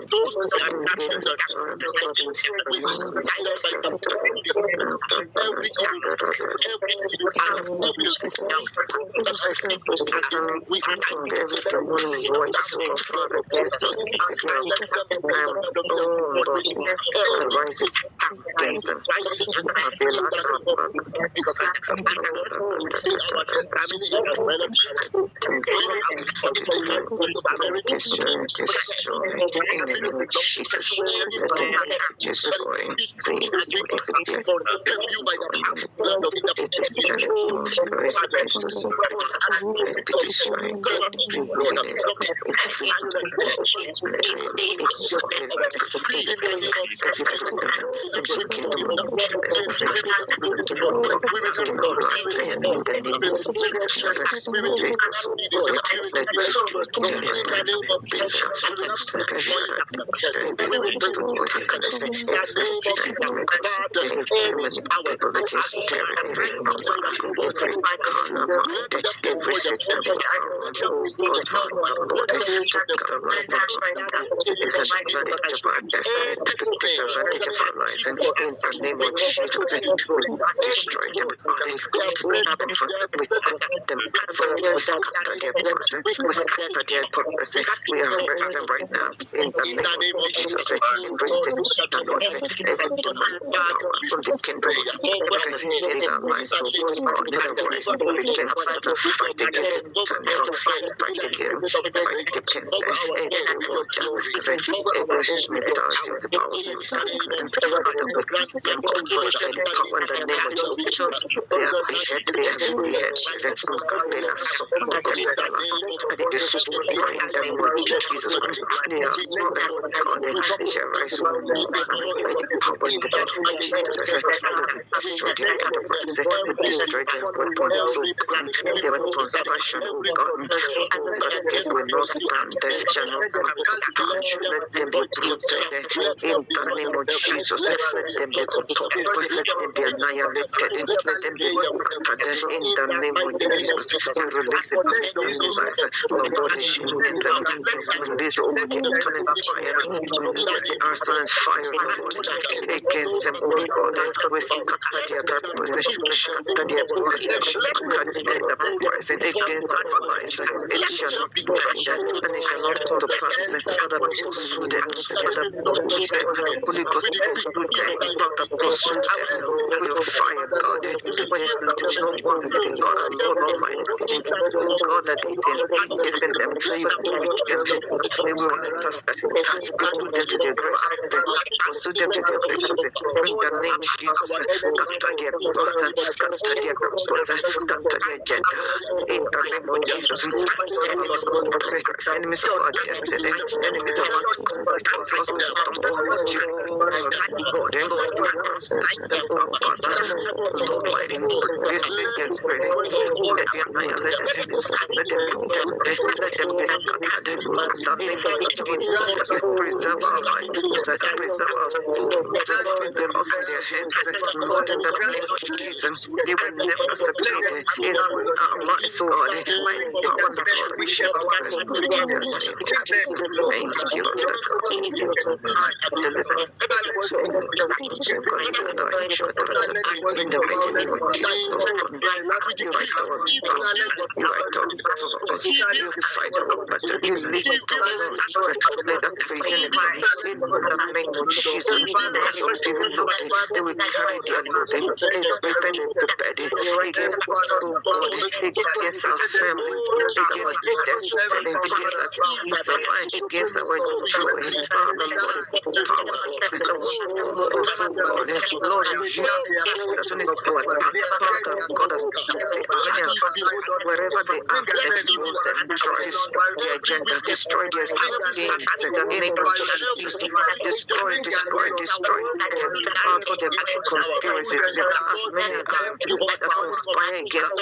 those that are attached to us. We silence by the every evil power, every that are seeking to steal. We every demonic voice, oh Father, against us, Let it be destroyed. We arrest them right now in the name of Jesus. Every demonic power from the kingdom in our lives, so God, let us rise up again to fight against fight against every justice, every spirit of the powers of darkness, them convert by the power in the name of Jesus. They are beheaded, and some God, they are suffering, and they destroy in the name of Jesus Christ. They are God, they shall rise up by the power in the name of Jesus Christ. Destroy their enterprise, destroy their weapons, so God, their weapons of action, oh God, it will not stand, they shall not come to pass. Let them be rooted in the name of Jesus. Let them be cut off, let them be annihilated, let them be scattered in the name of Jesus. We release the lives of God is shielding them. Release over the turning fire, the arson fire, Lord, against them, oh God. We scatter their purpose, scatter their plans, scatter their uprising against our lives. It shall not stand, and it shall not come to pass. Father, pursue them, Father, pursue them, Holy Ghost, pursue them, Father, pursue them with your fire, God. When it's no one, God, Lord Almighty, oh God, that it is in them, you they will let us pursue them to their grace, pursue them to their places, in the name of Jesus, scatter their purpose, scatter their purpose, scatter their agenda, in the name of Jesus. Enemies of our destiny, enemies of our because of the God, Lord, Almighty, this against ready, let them annihilate, let them let them be scattered, nothing but preserve our life, preserve our soul, the loss of their heads, Lord, in the name of Jesus, they will never separate in our lives, so God, by the power of the blood of Jesus Christ, in the name of Jesus, thank you, in the mighty name of Jesus, you fight our battle, you fight our battle, you lead us to let us trade in the name of Jesus, because of people looking, they will carry their load, they repent the body against our soul, God, against our family, against our destiny, against our peace of mind, against our joy, Father, Lord, power, also, God, Lord, that's when it's so Father, God has wherever they are, expose them, destroy their agenda, destroy their schemes, in the name of Jesus, destroy part of their conspiracies, as many that conspire against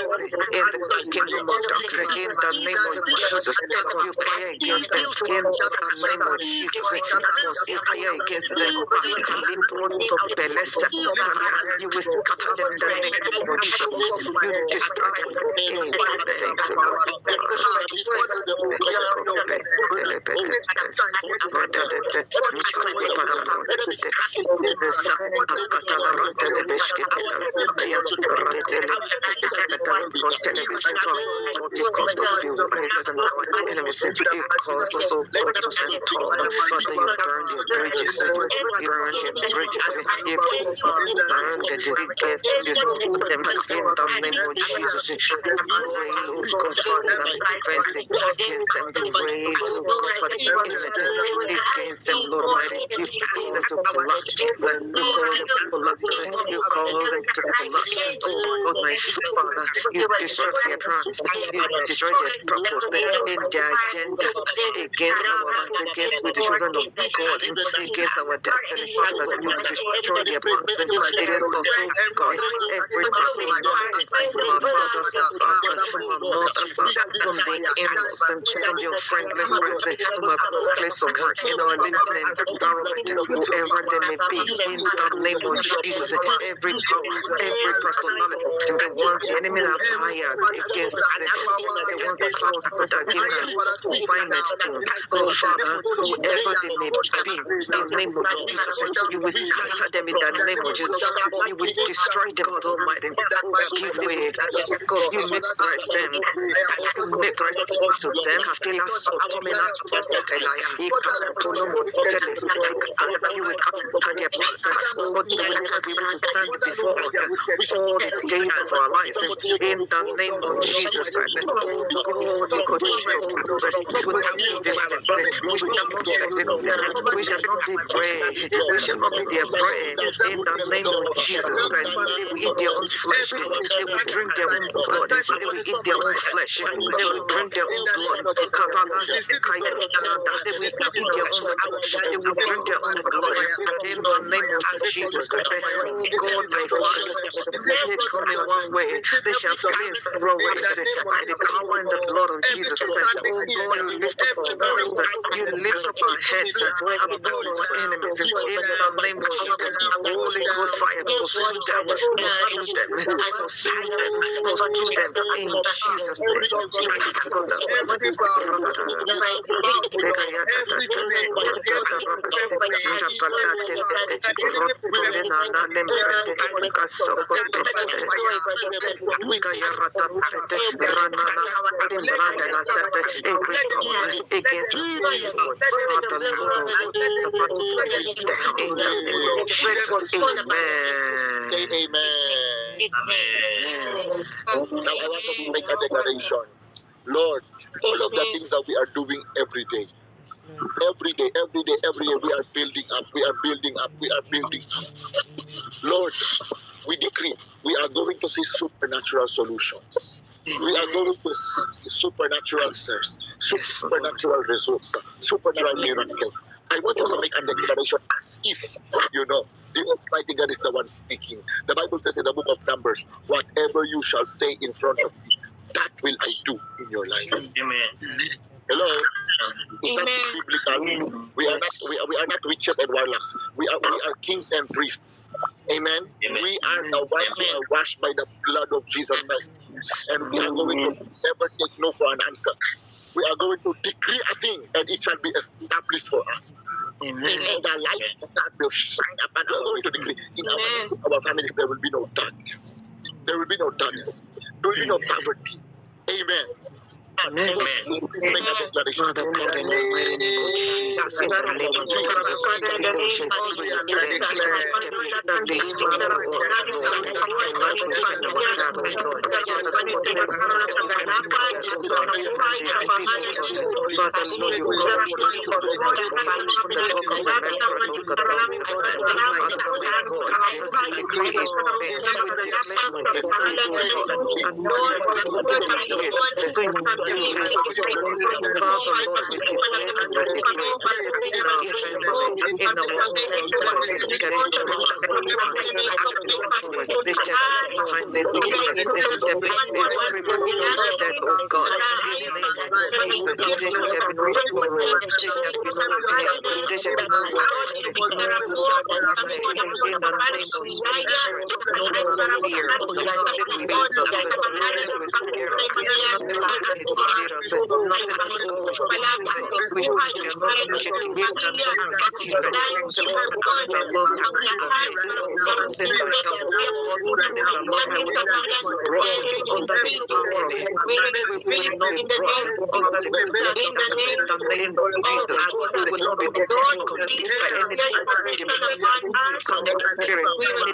in the kingdom of darkness, in the name of Jesus, conspire against them, in the name of Jesus, conspire against them, you will scatter them in the name of Jesus, you destroy them in the name against them, Lord Almighty, you call them to collapse, you call them to collapse, oh God, my Father, You destroy their plans. You destroy their purpose in their agenda against our lives, against the children of God, against our destiny. Father, you destroy their plans. It is also God. Every personality from our fathers, our pastors, from our mothers, from the in-laws, from your friendly presence, from a place of work, in our living environment, whoever they may be, in the name of Jesus, every power, every personality, the ones the enemy have hired against us, the ones that cause us to give us confinement to, oh Father, whoever they may be, in the name of Jesus, you will scatter them in the name of Jesus, you will destroy them, God Almighty, give way, God, you make right them, you make right to them, Kafila Sotomina, you will capture their plans, but you will never be able to stand before us all the days of our lives, in the name of Jesus Christ. Oh God, you could we have no distance, we shall not be victims, we shall not be brave, we shall not be their prey, in the name of Jesus Christ. They will eat their own flesh, they will drink their own blood, they will eat their own flesh, they will drink their own blood, they will eat their own blood, they will drink their own blood, in the name of Jesus Christ. Oh God, my Father, they come in one way, they shall flee in several ways, by the power and the blood of Jesus Christ. Oh God, you lift up our voice, you lift up our heads above our enemies, in the name of Jesus. Holy Ghost fire, pursue them, pursue them, pursue them, pursue them, in Jesus' Amen. Now I want to make a declaration. Lord, all of the things that we are doing every day, we are building up, we are building up, we are building up. Lord, we decree we are going to see supernatural solutions. We are going to see supernatural answers, supernatural results, supernatural miracles. I want you to make a declaration as if you know the Almighty God is the one speaking. The Bible says in the book of Numbers, whatever you shall say in front of me, that will I do in your life. Amen. Hello? Is that biblical? We are not witches and warlocks. We are kings and priests. Amen. We are the ones who are washed by the blood of Jesus Christ. And we are going to never take no for an answer. We are going to decree a thing and it shall be established for us. Amen. And the light of God will shine upon us. We are going to decree in our families there will be no darkness. There will be no darkness. There will be no poverty. Amen. Amen. Please make a declaration. Father God, in the mighty name of Jesus, in the name of in the name of Jesus. We will not be confused by any interference, any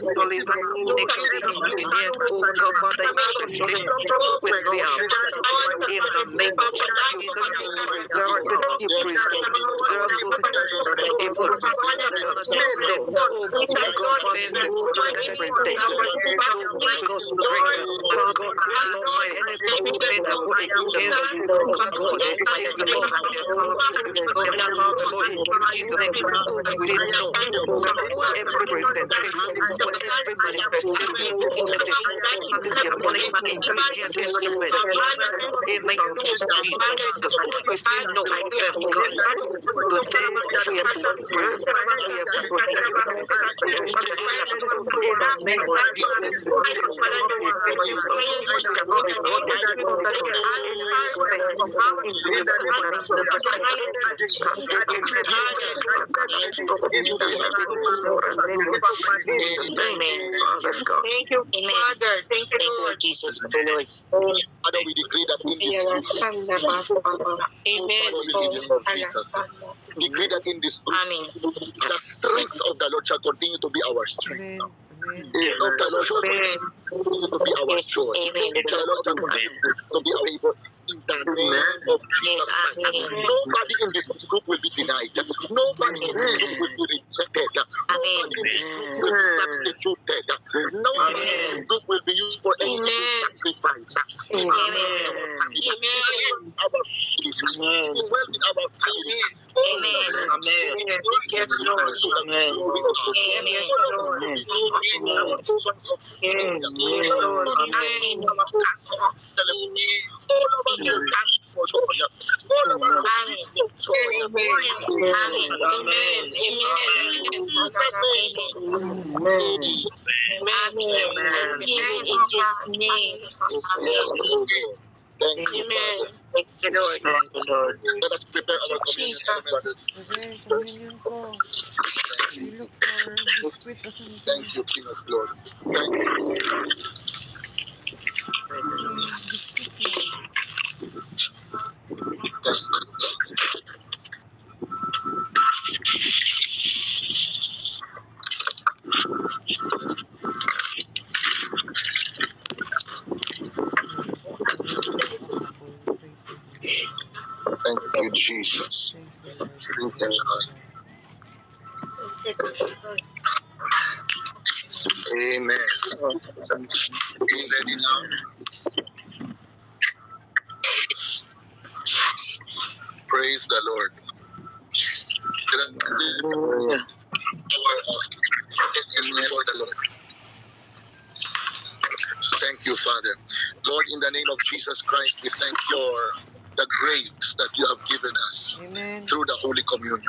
symbolism, engineer, oh God, Father, infestation with fear. In the name of Jesus, you preserve the preserve those evil. Oh God, president. God's great. God, Lord, my enemy will pay the holy against God. Praise the Lord. The Lord in Jesus' name. We didn't know every presentation, every manifestation of the demonic intelligent instrument. In the name of Jesus, we still know them, God. Today we are praised. We are protected. We are shielded. In the name of Jesus, Thank you, Father. Thank you, Lord Jesus. Father, we decree that in this group, Amen. decree that in this group, the strength of the Lord shall continue to be our strength. Of the Lord shall continue to be our joy. The Lord shall continue to be our favor in the name of Jesus Christ. Nobody in this group will be denied. Nobody in this group will be rejected. Nobody in this group will be substituted. Nobody in this group will be used for any sacrifice. Our well in our family. Yes, Lord. Thank you, Father. Thank you, Lord. Let us prepare our communion elements. Communion ko. We look for biscuit o something. Thank you, King of Glory. Thank you. Biscuit lang. Thank you. Thank you, Jesus. Thank you, Lord. Amen. Are you ready now? Praise the Lord. Before the Lord. Thank you, Father. Lord, in the name of Jesus Christ, we thank you for the grace that you have given us Amen. through the Holy Communion.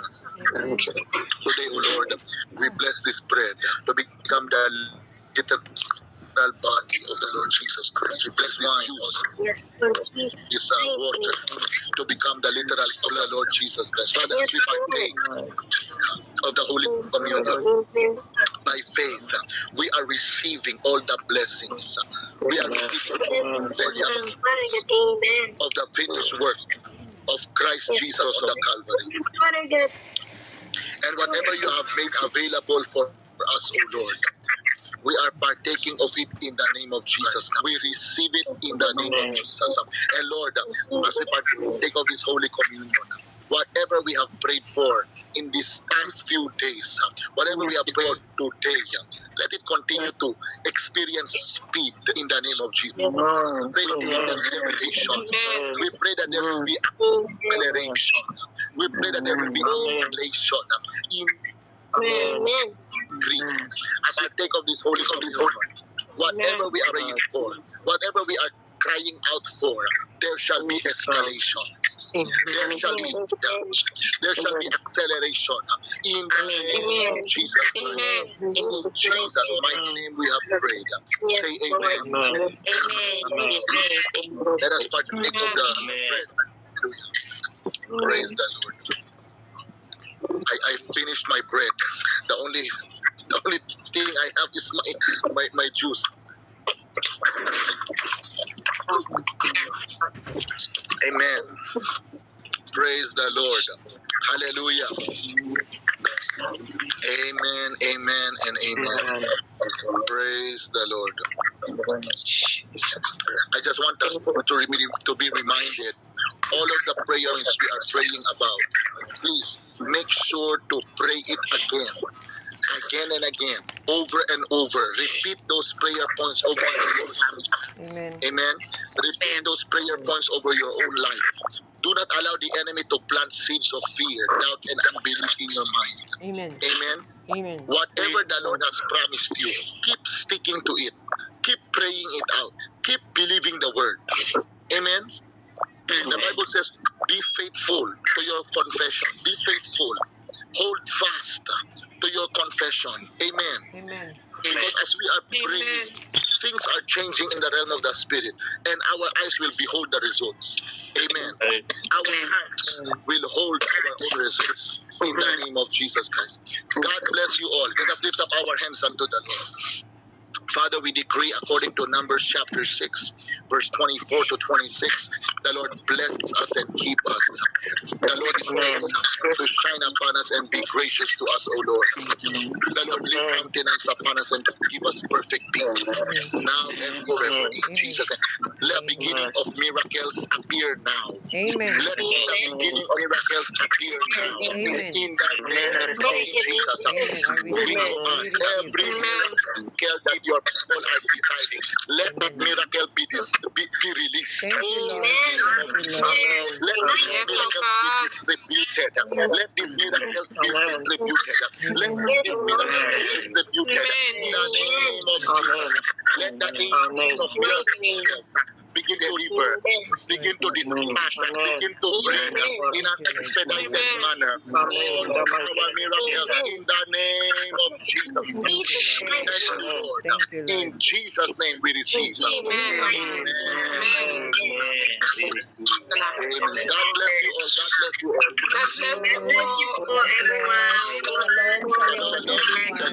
Amen. Today, O Lord, we bless this bread to become the literal body of the Lord Jesus Christ. We bless the wine, this water, to become the literal of the Lord Jesus Christ. Father, as we partake of the Holy Communion, by faith, we are receiving all the blessings. We are receiving of the finished work of Christ Jesus on the Calvary. And whatever you have made available for us, O Lord, we are partaking of it in the name of Jesus. We receive it in the name of Jesus. And Lord, as we partake of this Holy Communion, whatever we have prayed for in these past few days, whatever we have prayed today, let it continue to experience speed in the name of Jesus. We pray for acceleration. We pray that there will be acceleration. We pray that there will be acceleration in Greek. As I take of this Holy Communion, whatever we are praying for, whatever we are crying out for, there shall be escalation. There shall be acceleration in the name of Jesus. In Jesus' mighty name we have prayed. Say amen. Let us partake of the bread. Praise the Lord. I finished my bread. The only thing I have is my juice. Amen. Praise the Lord. Hallelujah. Amen, amen, and amen. Praise the Lord. I just want us to be reminded, all of the prayers we are praying about, please make sure to pray it again and again, over and over. Repeat those prayer points over your family. Amen. Amen. Repeat those prayer points over your own life. Do not allow the enemy to plant seeds of fear, doubt, and unbelief in your mind. Amen. Amen. Amen. Whatever the Lord has promised you, keep sticking to it. Keep praying it out. Keep believing the word. Amen. The Bible says, be faithful to your confession. Be faithful. Hold fast to your confession. Amen. Amen. Because as we are praying, things are changing in the realm of the spirit, and our eyes will behold the results. Amen. Our hearts will hold our own results in the name of Jesus Christ. God bless you all. Let us lift up our hands unto the Lord. Father, we decree according to Numbers chapter 6, verse 24 to 26, the Lord bless us and keep us. The Lord is pleased to shine upon us and be gracious to us, O Lord. The Lord lift countenance upon us and give us perfect peace, now and forever. In Jesus' name. Let the beginning of miracles appear now. Amen. Let the beginning of miracles appear now. Amen. In the name of Jesus. Amen. I We receive. command every miracle that your people are desiring. Let that miracle be released. Thank you, Lord. Thank you, Lord. Let these miracles be distributed. Let these miracles be distributed. Let these miracles be distributed. In the name of Jesus. Let the angels of miracles begin to deliver, begin to dispatch, begin to bring in an expedited manner all of our miracles in the name of Jesus. Thank you, Lord. Thank you, In Lord. Jesus' name we receive. Amen. Amen. God bless you all. God bless you all. God bless you all, everyone. Shalom, shalom, everyone.